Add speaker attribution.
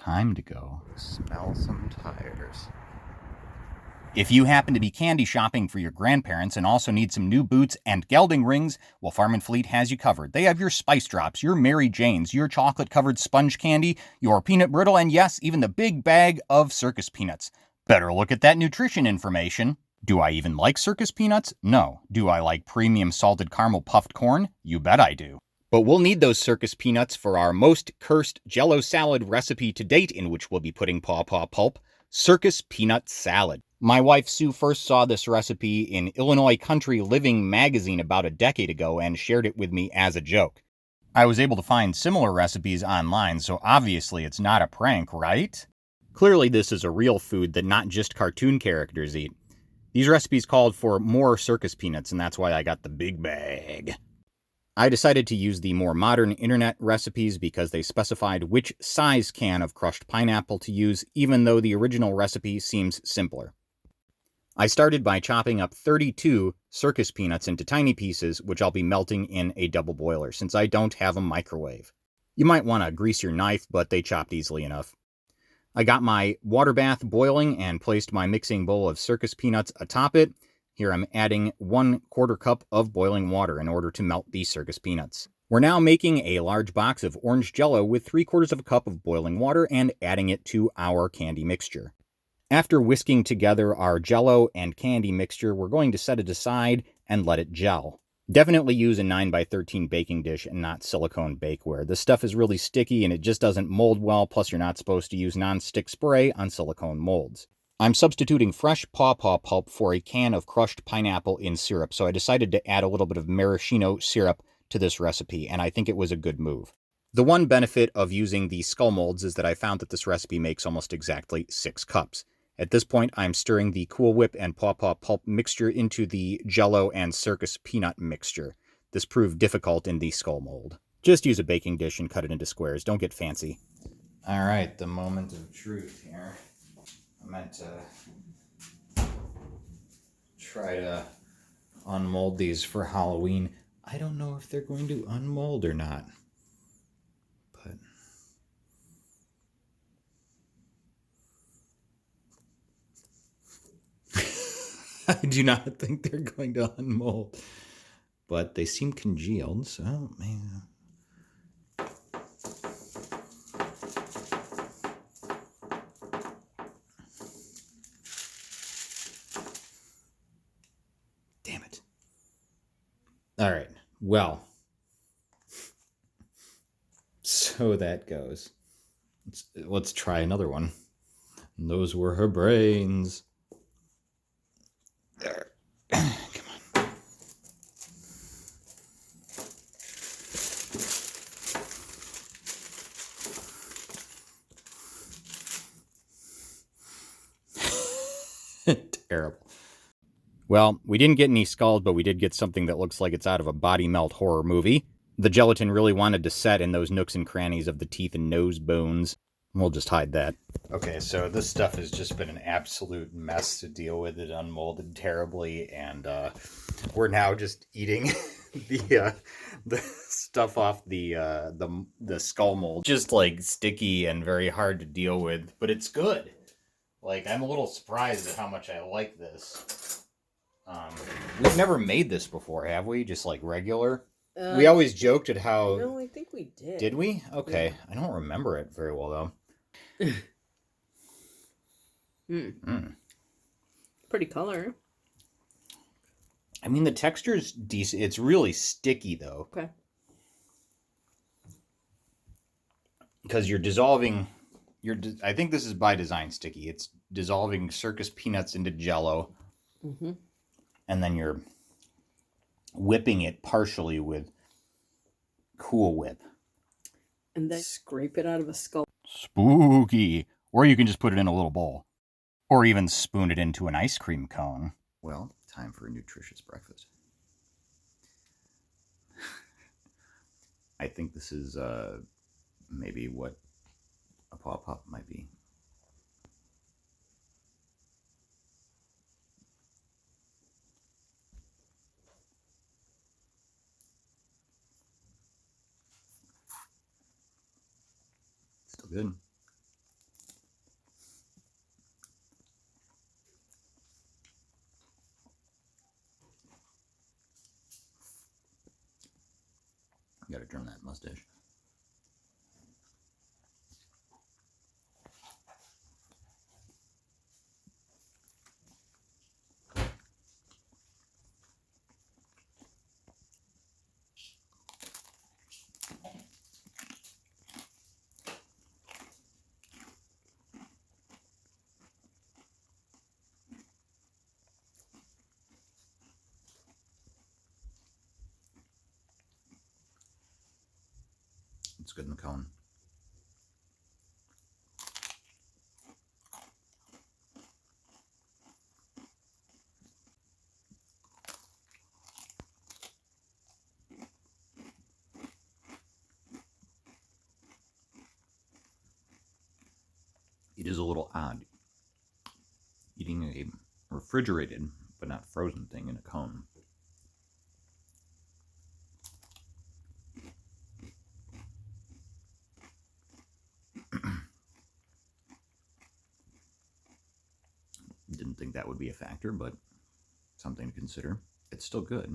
Speaker 1: Time to go smell some tires. If you happen to be candy shopping for your grandparents and also need some new boots and gelding rings, well, Farm & Fleet has you covered. They have your Spice Drops, your Mary Janes, your chocolate-covered sponge candy, your peanut brittle, and yes, even the big bag of circus peanuts. Better look at that nutrition information. Do I even like circus peanuts? No. Do I like premium salted caramel puffed corn? You bet I do. But we'll need those circus peanuts for our most cursed Jello salad recipe to date, in which we'll be putting Pawpaw Pulp, Circus Peanut Salad. My wife Sue first saw this recipe in Illinois Country Living magazine about a decade ago and shared it with me as a joke. I was able to find similar recipes online, so obviously it's not a prank, right? Clearly this is a real food that not just cartoon characters eat. These recipes called for more circus peanuts, and that's why I got the big bag. I decided to use the more modern internet recipes because they specified which size can of crushed pineapple to use, even though the original recipe seems simpler. I started by chopping up 32 circus peanuts into tiny pieces, which I'll be melting in a double boiler, since I don't have a microwave. You might want to grease your knife, but they chopped easily enough. I got my water bath boiling and placed my mixing bowl of circus peanuts atop it. Here I'm adding 1/4 cup of boiling water in order to melt these circus peanuts. We're now making a large box of orange Jello with 3/4 cup of boiling water and adding it to our candy mixture. After whisking together our Jello and candy mixture, we're going to set it aside and let it gel. Definitely use a 9x13 baking dish and not silicone bakeware. This stuff is really sticky and it just doesn't mold well, plus you're not supposed to use non-stick spray on silicone molds. I'm substituting fresh pawpaw pulp for a can of crushed pineapple in syrup, so I decided to add a little bit of maraschino syrup to this recipe, and I think it was a good move. The one benefit of using the skull molds is that I found that this recipe makes almost exactly 6 cups. At this point, I'm stirring the Cool Whip and Pawpaw Pulp mixture into the Jello and circus peanut mixture. This proved difficult in the skull mold. Just use a baking dish and cut it into squares. Don't get fancy. All right, the moment of truth here. I meant to try to unmold these for Halloween. I don't know if they're going to unmold or not. But I do not think they're going to unmold. But they seem congealed, so maybe. Damn it. All right, well. So that goes. Let's try another one. And those were her brains. There. Come on. Terrible. Well, we didn't get any skulls, but we did get something that looks like it's out of a body melt horror movie. The gelatin really wanted to set in those nooks and crannies of the teeth and nose bones. We'll just hide that. Okay, so this stuff has just been an absolute mess to deal with. It unmolded terribly, and we're now just eating the stuff off the skull mold. Just like sticky and very hard to deal with, but it's good. Like, I'm a little surprised at how much I like this. We've never made this before, have we? Just like regular? We always joked at how...
Speaker 2: No, I think we did.
Speaker 1: Did we? Okay. Yeah. I don't remember it very well, though.
Speaker 2: Pretty color.
Speaker 1: I mean, the texture's decent. It's really sticky, though.
Speaker 2: Okay.
Speaker 1: Because you're dissolving... I think this is by design sticky. It's dissolving circus peanuts into Jello.
Speaker 2: Mm-hmm.
Speaker 1: And then you're whipping it partially with Cool Whip.
Speaker 2: And then scrape it out of a skull.
Speaker 1: Spooky. Or you can just put it in a little bowl. Or even spoon it into an ice cream cone. Well, time for a nutritious breakfast. I think this is maybe what a pawpaw might be. Still good. trim that mustache. It's good in the cone. It is a little odd eating a refrigerated but not frozen thing in a cone. Didn't think that would be a factor, but something to consider. It's still good.